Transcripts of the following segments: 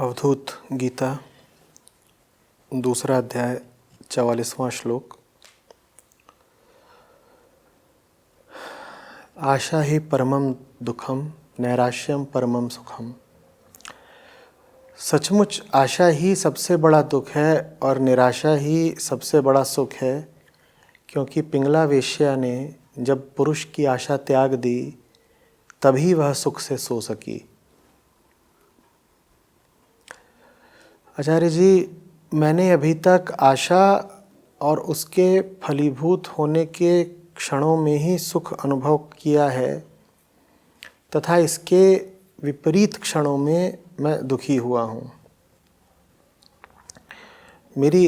अवधूत गीता दूसरा अध्याय 44वां श्लोक। आशा ही परमम दुखम नैराश्यम परमम सुखम। सचमुच आशा ही सबसे बड़ा दुख है और निराशा ही सबसे बड़ा सुख है, क्योंकि पिंगला वेश्या ने जब पुरुष की आशा त्याग दी तभी वह सुख से सो सकी। आचार्य जी, मैंने अभी तक आशा और उसके फलीभूत होने के क्षणों में ही सुख अनुभव किया है तथा इसके विपरीत क्षणों में मैं दुखी हुआ हूँ। मेरी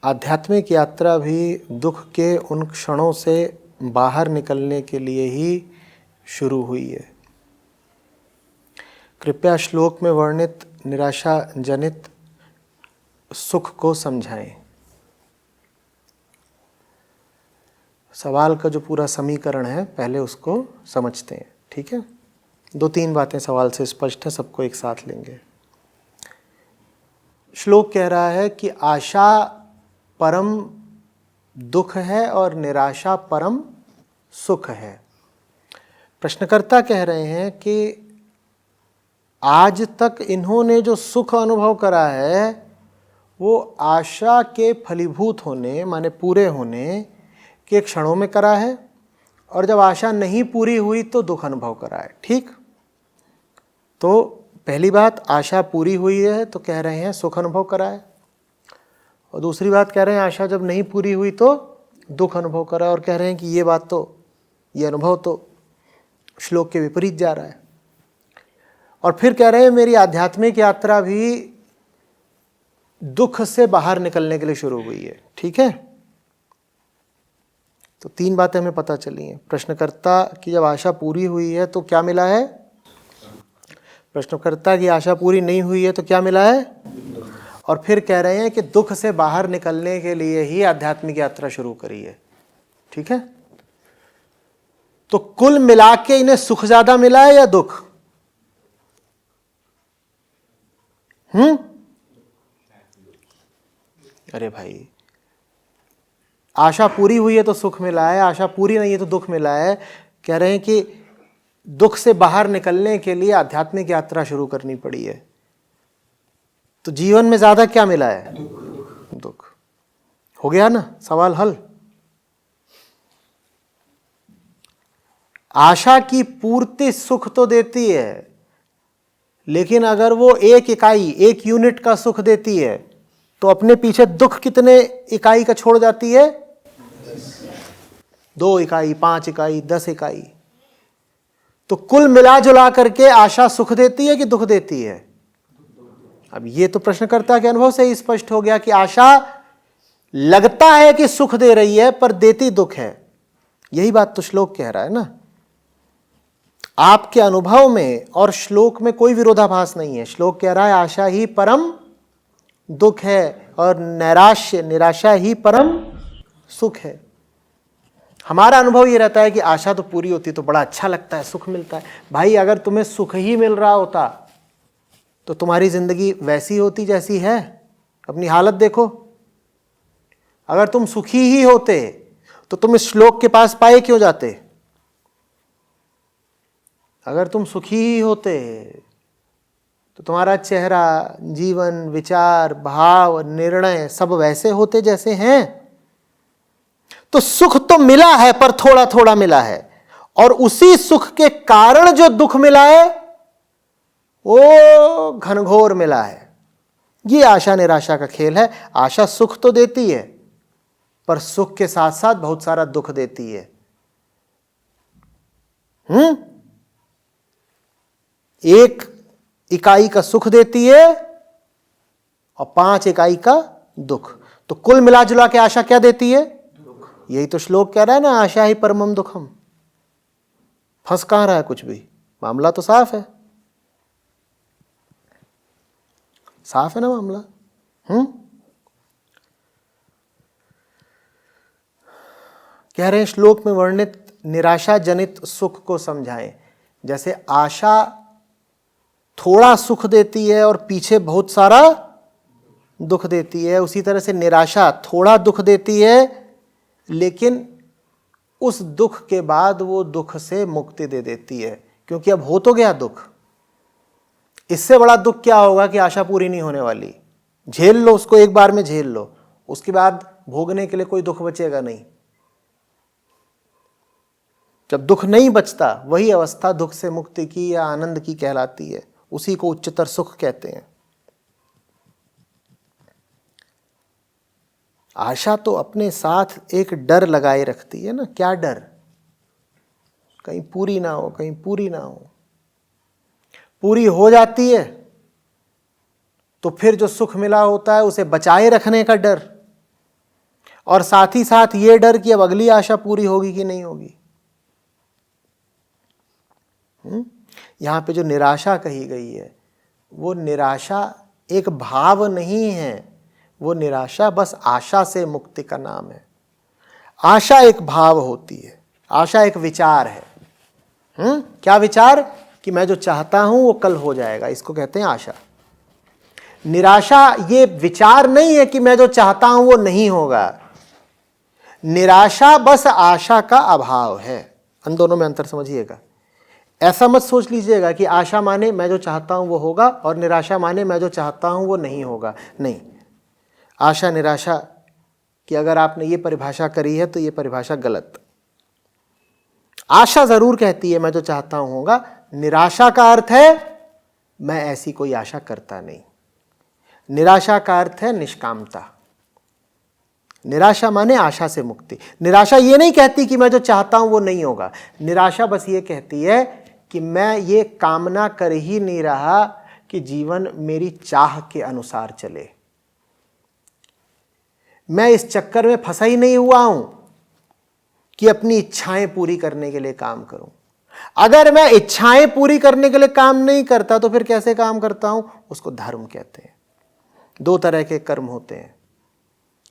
आध्यात्मिक यात्रा भी दुख के उन क्षणों से बाहर निकलने के लिए ही शुरू हुई है। कृपया श्लोक में वर्णित निराशा जनित सुख को समझाएं। सवाल का जो पूरा समीकरण है पहले उसको समझते हैं, ठीक है। 2-3 बातें सवाल से स्पष्ट है, सबको एक साथ लेंगे। श्लोक कह रहा है कि आशा परम दुख है और निराशा परम सुख है। प्रश्नकर्ता कह रहे हैं कि आज तक इन्होंने जो सुख अनुभव करा है वो आशा के फलीभूत होने माने पूरे होने के क्षणों में करा है, और जब आशा नहीं पूरी हुई तो दुख अनुभव करा है। ठीक, तो पहली बात आशा पूरी हुई है तो कह रहे हैं सुख अनुभव करा है, और दूसरी बात कह रहे हैं आशा जब नहीं पूरी हुई तो दुख अनुभव करा है, और कह रहे हैं कि ये अनुभव तो श्लोक के विपरीत जा रहा है। और फिर कह रहे हैं मेरी आध्यात्मिक यात्रा भी दुख से बाहर निकलने के लिए शुरू हुई है। ठीक है, तो 3 बातें हमें पता चली हैं। प्रश्नकर्ता की जब आशा पूरी हुई है तो क्या मिला है? प्रश्नकर्ता की आशा पूरी नहीं हुई है तो क्या मिला है? और फिर कह रहे हैं कि दुख से बाहर निकलने के लिए ही आध्यात्मिक यात्रा शुरू करी है। ठीक है, तो कुल मिला के इन्हें सुख ज्यादा मिला है या दुख? अरे भाई, आशा पूरी हुई है तो सुख मिला है, आशा पूरी नहीं है तो दुख मिला है। कह रहे हैं कि दुख से बाहर निकलने के लिए आध्यात्मिक यात्रा शुरू करनी पड़ी है। तो जीवन में ज्यादा क्या मिला है? दुख। हो गया ना सवाल हल। आशा की पूर्ति सुख तो देती है, लेकिन अगर वो एक यूनिट का सुख देती है तो अपने पीछे दुख कितने इकाई का छोड़ जाती है? 2 इकाई, 5 इकाई, 10 इकाई। तो कुल मिला जुला करके आशा सुख देती है कि दुख देती है? अब ये तो प्रश्नकर्ता के अनुभव से ही स्पष्ट हो गया कि आशा लगता है कि सुख दे रही है पर देती दुख है। यही बात तो श्लोक कह रहा है ना। आपके अनुभव में और श्लोक में कोई विरोधाभास नहीं है। श्लोक कह रहा है आशा ही परम दुख है और निराशा ही परम सुख है। हमारा अनुभव ये रहता है कि आशा तो पूरी होती तो बड़ा अच्छा लगता है, सुख मिलता है। भाई, अगर तुम्हें सुख ही मिल रहा होता तो तुम्हारी जिंदगी वैसी होती जैसी है। अपनी हालत देखो। अगर तुम सुखी ही होते तो तुम इस श्लोक के पास पाए क्यों जाते? अगर तुम सुखी ही होते तो तुम्हारा चेहरा, जीवन, विचार, भाव, निर्णय सब वैसे होते जैसे हैं। तो सुख तो मिला है पर थोड़ा थोड़ा मिला है, और उसी सुख के कारण जो दुख मिला है वो घनघोर मिला है। ये आशा निराशा का खेल है। आशा सुख तो देती है पर सुख के साथ साथ बहुत सारा दुख देती है। एक इकाई का सुख देती है और 5 इकाई का दुख। तो कुल मिला जुला के आशा क्या देती है? यही तो श्लोक कह रहा है ना, आशा ही परमम दुखम। फंस कहां रहा है कुछ भी? मामला तो साफ है। साफ है ना मामला। कह रहे हैं श्लोक में वर्णित निराशा जनित सुख को समझाएं। जैसे आशा थोड़ा सुख देती है और पीछे बहुत सारा दुख देती है। उसी तरह से निराशा थोड़ा दुख देती है, लेकिन उस दुख के बाद वो दुख से मुक्ति दे देती है, क्योंकि अब हो तो गया दुख। इससे बड़ा दुख क्या होगा कि आशा पूरी नहीं होने वाली। झेल लो उसको, एक बार में झेल लो, उसके बाद भोगने के लिए कोई दुख बचेगा नहीं। जब दुख नहीं बचता, वही अवस्था दुख से मुक्ति की या आनंद की कहलाती है। उसी को उच्चतर सुख कहते हैं। आशा तो अपने साथ एक डर लगाए रखती है ना। क्या डर? कहीं पूरी ना हो, कहीं पूरी ना हो। पूरी हो जाती है तो फिर जो सुख मिला होता है उसे बचाए रखने का डर, और साथ ही साथ ये डर कि अब अगली आशा पूरी होगी कि नहीं होगी। यहां पे जो निराशा कही गई है, वो निराशा एक भाव नहीं है, वो निराशा बस आशा से मुक्ति का नाम है। आशा एक भाव होती है, आशा एक विचार है। क्या विचार? कि मैं जो चाहता हूं वो कल हो जाएगा, इसको कहते हैं आशा। निराशा ये विचार नहीं है कि मैं जो चाहता हूं वो नहीं होगा। निराशा बस आशा का अभाव है। इन दोनों में अंतर समझिएगा। ऐसा मत सोच लीजिएगा कि आशा माने मैं जो चाहता हूं वो होगा और निराशा माने मैं जो चाहता हूं वो नहीं होगा। नहीं, आशा निराशा की अगर आपने ये परिभाषा करी है तो ये परिभाषा गलत। आशा जरूर कहती है मैं जो चाहता हूं होगा। निराशा का अर्थ है मैं ऐसी कोई आशा करता नहीं। निराशा का अर्थ है निष्कामता। निराशा माने आशा से मुक्ति। निराशा ये नहीं कहती कि मैं जो चाहता हूं वो नहीं होगा। निराशा बस ये कहती है कि मैं ये कामना कर ही नहीं रहा कि जीवन मेरी चाह के अनुसार चले। मैं इस चक्कर में फंसा ही नहीं हुआ हूं कि अपनी इच्छाएं पूरी करने के लिए काम करूं। अगर मैं इच्छाएं पूरी करने के लिए काम नहीं करता तो फिर कैसे काम करता हूं? उसको धर्म कहते हैं। दो तरह के कर्म होते हैं,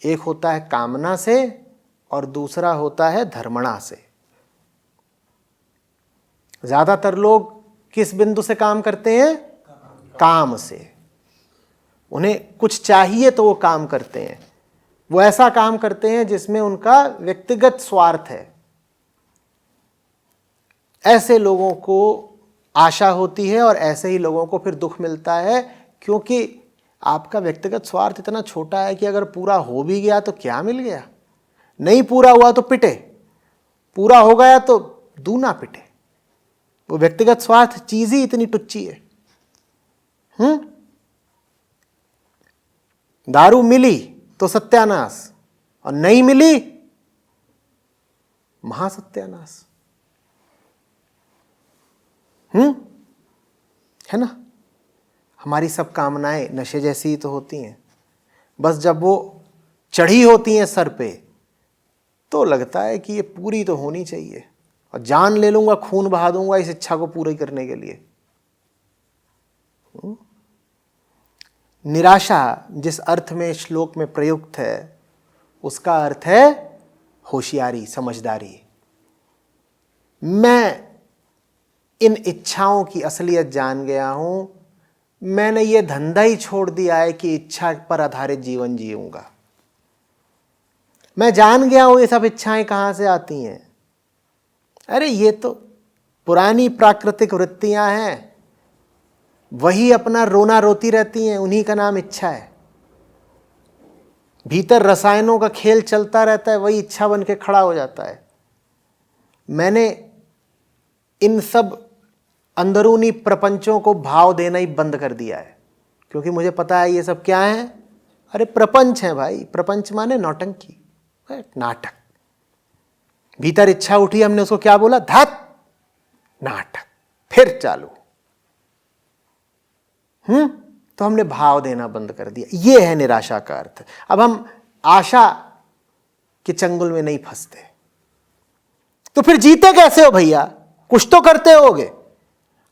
एक होता है कामना से और दूसरा होता है धर्मणा से। ज्यादातर लोग किस बिंदु से काम करते हैं? काम से। उन्हें कुछ चाहिए तो वो काम करते हैं। वो ऐसा काम करते हैं जिसमें उनका व्यक्तिगत स्वार्थ है। ऐसे लोगों को आशा होती है और ऐसे ही लोगों को फिर दुख मिलता है, क्योंकि आपका व्यक्तिगत स्वार्थ इतना छोटा है कि अगर पूरा हो भी गया तो क्या मिल गया, नहीं पूरा हुआ तो पिटे, पूरा हो गया तो दूना पिटे। वो व्यक्तिगत स्वार्थ चीज ही इतनी टुच्ची है। दारू मिली तो सत्यानाश, और नहीं मिली महासत्यानाश। है ना? हमारी सब कामनाएं नशे जैसी ही तो होती हैं। बस जब वो चढ़ी होती हैं सर पे तो लगता है कि ये पूरी तो होनी चाहिए, और जान ले लूंगा, खून बहा दूंगा इस इच्छा को पूरी करने के लिए। निराशा जिस अर्थ में श्लोक में प्रयुक्त है उसका अर्थ है होशियारी, समझदारी। मैं इन इच्छाओं की असलियत जान गया हूं। मैंने ये धंधा ही छोड़ दिया है कि इच्छा पर आधारित जीवन जीऊंगा। मैं जान गया हूं ये सब इच्छाएं कहां से आती हैं। अरे ये तो पुरानी प्राकृतिक वृत्तियां हैं, वही अपना रोना रोती रहती हैं, उन्हीं का नाम इच्छा है। भीतर रसायनों का खेल चलता रहता है, वही इच्छा बन के खड़ा हो जाता है। मैंने इन सब अंदरूनी प्रपंचों को भाव देना ही बंद कर दिया है, क्योंकि मुझे पता है ये सब क्या है। अरे प्रपंच है भाई। प्रपंच माने नौटंकी, नाटक। भीतर इच्छा उठी, हमने उसको क्या बोला? धत नाटक। फिर चालू। तो हमने भाव देना बंद कर दिया। ये है निराशा का अर्थ। अब हम आशा के चंगुल में नहीं फंसते। तो फिर जीते कैसे हो भैया? कुछ तो करते होगे।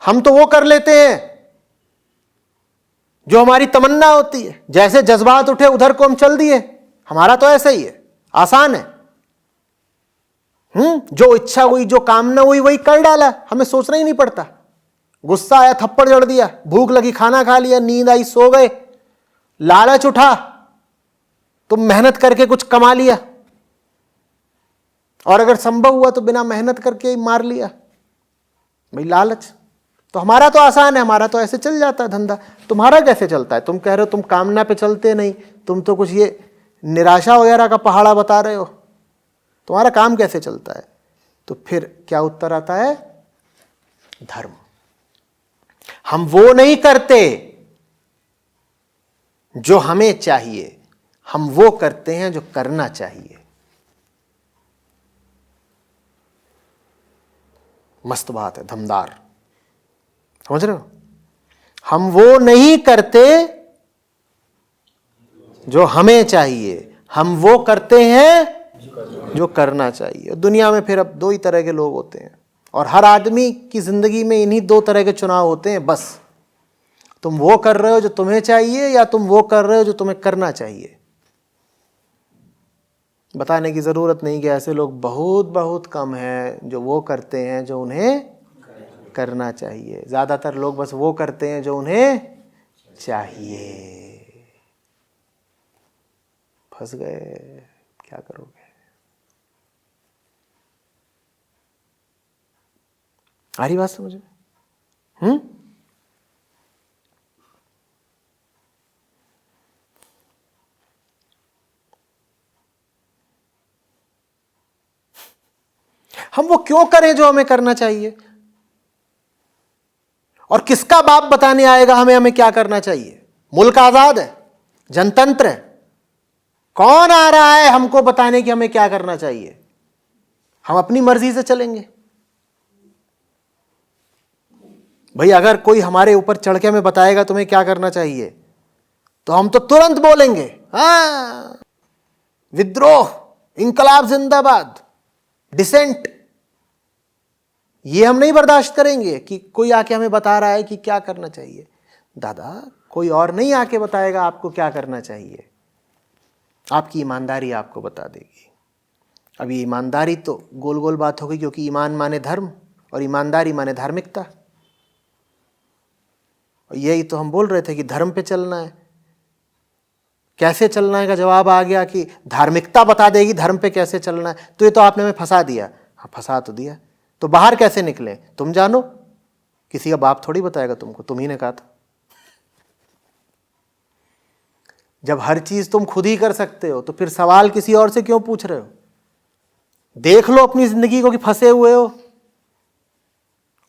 हम तो वो कर लेते हैं जो हमारी तमन्ना होती है। जैसे जज्बात उठे उधर को हम चल दिए। हमारा तो ऐसा ही है, आसान है। जो इच्छा हुई, जो कामना हुई, वही कर डाला। हमें सोचना ही नहीं पड़ता। गुस्सा आया थप्पड़ जड़ दिया, भूख लगी खाना खा लिया, नींद आई सो गए, लालच उठा तुम मेहनत करके कुछ कमा लिया, और अगर संभव हुआ तो बिना मेहनत करके ही मार लिया। भाई लालच तो हमारा तो आसान है, हमारा तो ऐसे चल जाता है धंधा। तुम्हारा कैसे चलता है? तुम कह रहे हो तुम कामना पे चलते नहीं, तुम तो कुछ ये निराशा वगैरह का पहाड़ा बता रहे हो, तुम्हारा काम कैसे चलता है? तो फिर क्या उत्तर आता है? धर्म। हम वो नहीं करते जो हमें चाहिए, हम वो करते हैं जो करना चाहिए। मस्त बात है, दमदार, समझ रहे हो? हम वो नहीं करते जो हमें चाहिए, हम वो करते हैं जो करना चाहिए। दुनिया में फिर अब दो ही तरह के लोग होते हैं, और हर आदमी की जिंदगी में इन्हीं दो तरह के चुनाव होते हैं बस। तुम वो कर रहे हो जो तुम्हें चाहिए, या तुम वो कर रहे हो जो तुम्हें करना चाहिए। बताने की जरूरत नहीं कि ऐसे लोग बहुत बहुत कम हैं जो वो करते हैं जो उन्हें करना चाहिए। ज्यादातर लोग बस वो करते हैं जो उन्हें चाहिए। फंस गए, क्या करोगे? आ रही बात समझ में? हम वो क्यों करें जो हमें करना चाहिए? और किसका बाप बताने आएगा हमें क्या करना चाहिए? मुल्क आजाद है, जनतंत्र है, कौन आ रहा है हमको बताने कि हमें क्या करना चाहिए? हम अपनी मर्जी से चलेंगे। भाई अगर कोई हमारे ऊपर चढ़ के हमें बताएगा तुम्हें क्या करना चाहिए, तो हम तो तुरंत बोलेंगे हाँ, विद्रोह, इंकलाब जिंदाबाद, डिसेंट। ये हम नहीं बर्दाश्त करेंगे कि कोई आके हमें बता रहा है कि क्या करना चाहिए। दादा, कोई और नहीं आके बताएगा आपको क्या करना चाहिए, आपकी ईमानदारी आपको बता देगी। अब ये ईमानदारी तो गोल गोल बात हो गई, क्योंकि ईमान माने धर्म और ईमानदारी माने धार्मिकता। और यही तो हम बोल रहे थे कि धर्म पे चलना है। कैसे चलना है का जवाब आ गया कि धार्मिकता बता देगी धर्म पे कैसे चलना है। तो ये तो आपने हमें फंसा दिया। हाँ, फंसा तो दिया। तो बाहर कैसे निकले तुम जानो, किसी का बाप थोड़ी बताएगा तुमको, तुम ही ने कहा था। जब हर चीज तुम खुद ही कर सकते हो तो फिर सवाल किसी और से क्यों पूछ रहे हो? देख लो अपनी जिंदगी को कि फंसे हुए हो,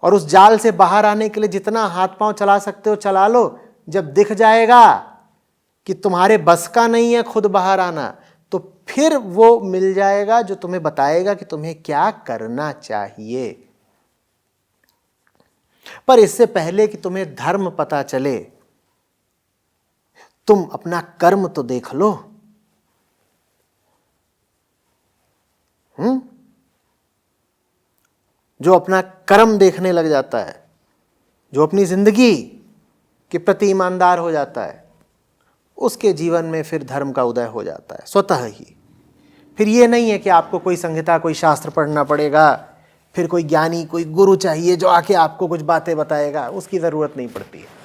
और उस जाल से बाहर आने के लिए जितना हाथ पांव चला सकते हो चला लो। जब दिख जाएगा कि तुम्हारे बस का नहीं है खुद बाहर आना, तो फिर वो मिल जाएगा जो तुम्हें बताएगा कि तुम्हें क्या करना चाहिए। पर इससे पहले कि तुम्हें धर्म पता चले, तुम अपना कर्म तो देख लो। जो अपना कर्म देखने लग जाता है, जो अपनी जिंदगी के प्रति ईमानदार हो जाता है, उसके जीवन में फिर धर्म का उदय हो जाता है स्वतः ही। फिर ये नहीं है कि आपको कोई संहिता, कोई शास्त्र पढ़ना पड़ेगा, फिर कोई ज्ञानी, कोई गुरु चाहिए जो आके आपको कुछ बातें बताएगा, उसकी जरूरत नहीं पड़ती है।